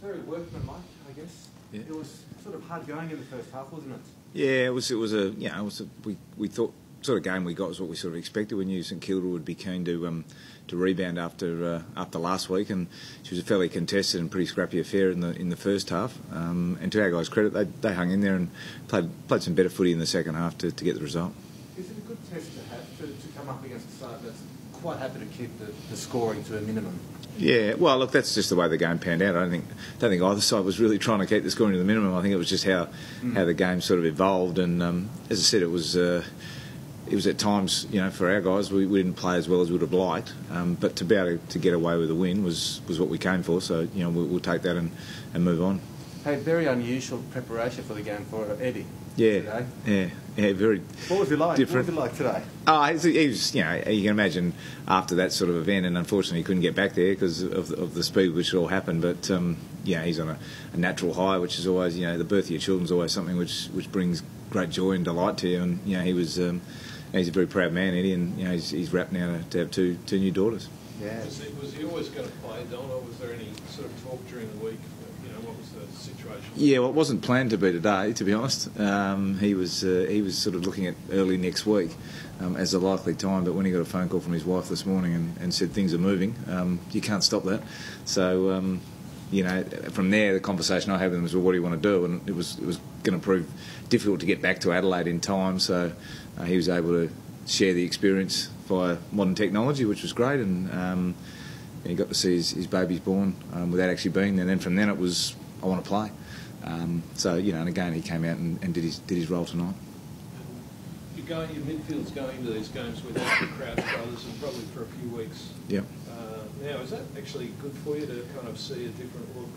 very workmanlike, I guess. Yeah. It was sort of hard going in the first half, wasn't it? Yeah, we thought sort of game we got was what we sort of expected. We knew St Kilda would be keen to rebound after last week, and she was a fairly contested and pretty scrappy affair in the first half. And to our guys' credit, they hung in there and played some better footy in the second half to get the result. Is it a good test to have to come up against a side that's quite happy to keep the scoring to a minimum? Yeah, well, look, that's just the way the game panned out. I don't think either side was really trying to keep the scoring to the minimum. I think it was just how the game sort of evolved, and as I said, it was at times, for our guys, we didn't play as well as we would have liked, but to be able to get away with a win was what we came for. So we'll take that and move on. Hey, very unusual preparation for the game for Eddie. Yeah, today. yeah, very. What was it like? Different. What was it like today? Oh, he was, you can imagine after that sort of event, and unfortunately he couldn't get back there because of the speed which it all happened. But he's on a natural high, which is always, the birth of your children is always something which brings great joy and delight to you. And he was, he's a very proud man, Eddie, and he's wrapped now to have two new daughters. Yeah. Was he always going to play, Don, or was there any sort of talk during the week? What was the situation? Yeah, well, it wasn't planned to be today, to be honest. He was sort of looking at early next week as a likely time, but when he got a phone call from his wife this morning and said things are moving, you can't stop that. So, from there, the conversation I had with him was, well, what do you want to do? And it was going to prove difficult to get back to Adelaide in time, so he was able to share the experience via modern technology, which was great, and he got to see his babies born without actually being there. And then from then it was, I want to play. And again he came out and did his role tonight. Your midfield's going to these games without the Crouch brothers and probably for a few weeks. Yep. Now, is that actually good for you to kind of see a different look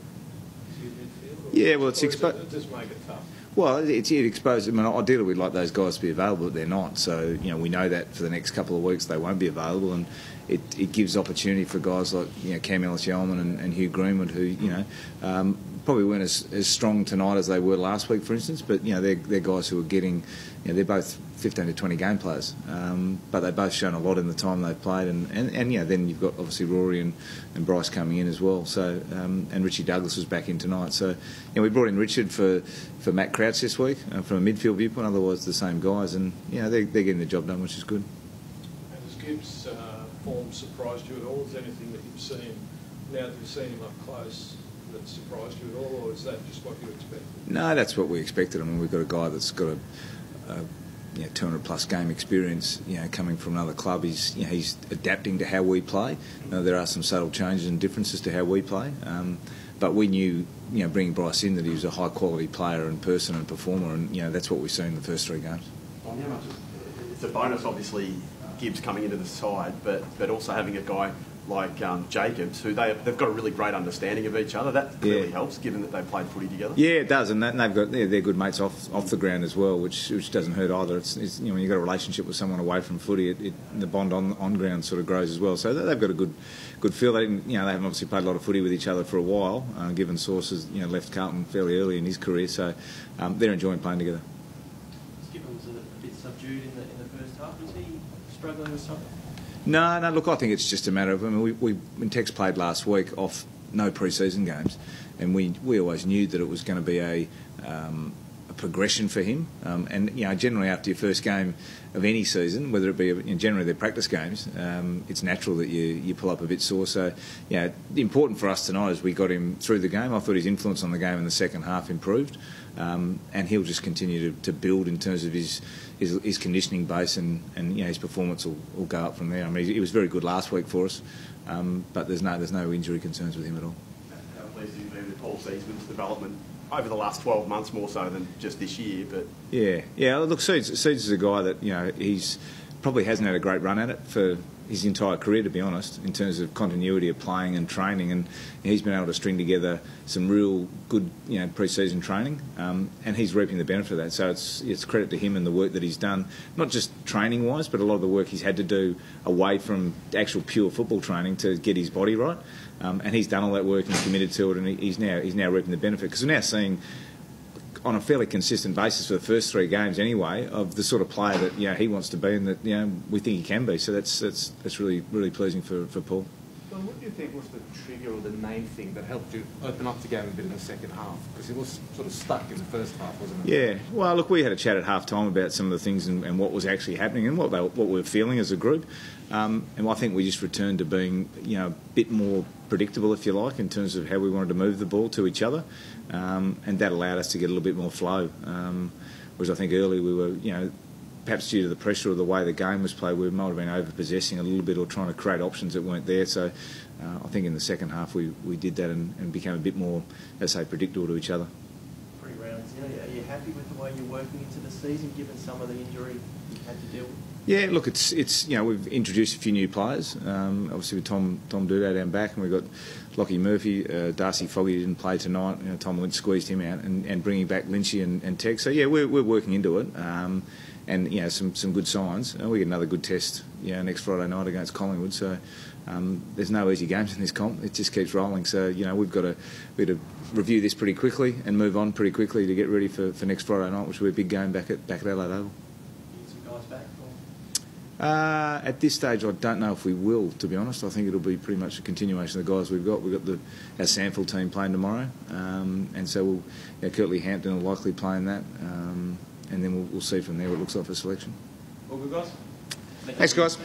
to your midfield? Yeah, well, it's exposed. It just make it tough. Well, it exposed. I mean, ideally we'd like those guys to be available, but they're not. So we know that for the next couple of weeks they won't be available, and it gives opportunity for guys like Cam Ellis-Yeoman and Hugh Greenwood, who probably weren't as strong tonight as they were last week, for instance. But they're guys who are getting. They're both 15 to 20 game players, but they've both shown a lot in the time they've played, and then you've got obviously Rory and Bryce coming in as well. So and Richie Douglas was back in tonight. So we brought in Richard for Matt Crouch this week from a midfield viewpoint. Otherwise, the same guys, and they're getting the job done, which is good. And has Gibbs' form surprised you at all? Is there anything that you've seen now that you've seen him up close that surprised you at all, or is that just what you expected? No, that's what we expected. I mean, we've got a guy that's got a 200-plus game experience, coming from another club. He's adapting to how we play. There are some subtle changes and differences to how we play, but we knew, bringing Bryce in, that he was a high-quality player and person and performer, and that's what we've seen in the first three games. It's a bonus, obviously, Gibbs coming into the side, but also having a guy like Jacobs, who they've got a really great understanding of each other. That really helps, given that they've played footy together. Yeah, it does, and they're good mates off the ground as well, which doesn't hurt either. It's when you've got a relationship with someone away from footy, the bond on ground sort of grows as well. So they've got a good feel. They haven't obviously played a lot of footy with each other for a while. Given Sources left Carlton fairly early in his career, so they're enjoying playing together. Skippon was a bit subdued in the first half. Was he struggling with something? No, look, I think it's just a matter of, when Tex played last week off no pre-season games, and we always knew that it was going to be a progression for him, and generally after your first game of any season, whether it be generally their practice games, it's natural that you pull up a bit sore. So important for us tonight is we got him through the game. I thought his influence on the game in the second half improved, and he'll just continue to build in terms of his conditioning base, and his performance will go up from there. I mean, he was very good last week for us, but there's no injury concerns with him at all. How pleased have you been with Paul Seedsman's development over the last 12 months, more so than just this year? But look, Seeds is a guy that he's probably hasn't had a great run at it for his entire career, to be honest, in terms of continuity of playing and training, and he's been able to string together some real good pre-season training, and he's reaping the benefit of that. So it's credit to him and the work that he's done, not just training wise, but a lot of the work he's had to do away from actual pure football training to get his body right, and he's done all that work and committed to it, and he's now reaping the benefit, because we're now seeing on a fairly consistent basis for the first three games anyway of the sort of player that he wants to be, and that we think he can be. So that's really pleasing for Paul. So what do you think was the trigger or the main thing that helped you open up the game a bit in the second half? Because it was sort of stuck in the first half, wasn't it? Yeah, well, look, we had a chat at half-time about some of the things and what was actually happening and what we were feeling as a group. And I think we just returned to being, a bit more predictable, if you like, in terms of how we wanted to move the ball to each other. And that allowed us to get a little bit more flow. Whereas I think earlier we were, perhaps due to the pressure of the way the game was played, we might have been over-possessing a little bit or trying to create options that weren't there. So I think in the second half we did that and became a bit more, let's say, predictable to each other. 3 rounds in, are you happy with the way you're working into the season, given some of the injury you've had to deal with? Yeah, look, it's we've introduced a few new players. Obviously with Tom Duda down back, and we've got Lockie Murphy, Darcy Foggy didn't play tonight. Tom Lynch squeezed him out, and bringing back Lynchy and Teg. So yeah, we're working into it. And some good signs. We get another good test next Friday night against Collingwood. So there's no easy games in this comp. It just keeps rolling. So we've got to review this pretty quickly and move on pretty quickly to get ready for next Friday night, which will be a big game back at Adelaide Oval. Get some guys back? At this stage, I don't know if we will. To be honest, I think it'll be pretty much a continuation of the guys we've got. We've got our Sandfield team playing tomorrow, and so Kirtley Hampton will likely play in that. And then we'll see from there what it looks like for selection. All good, guys. Thanks, guys.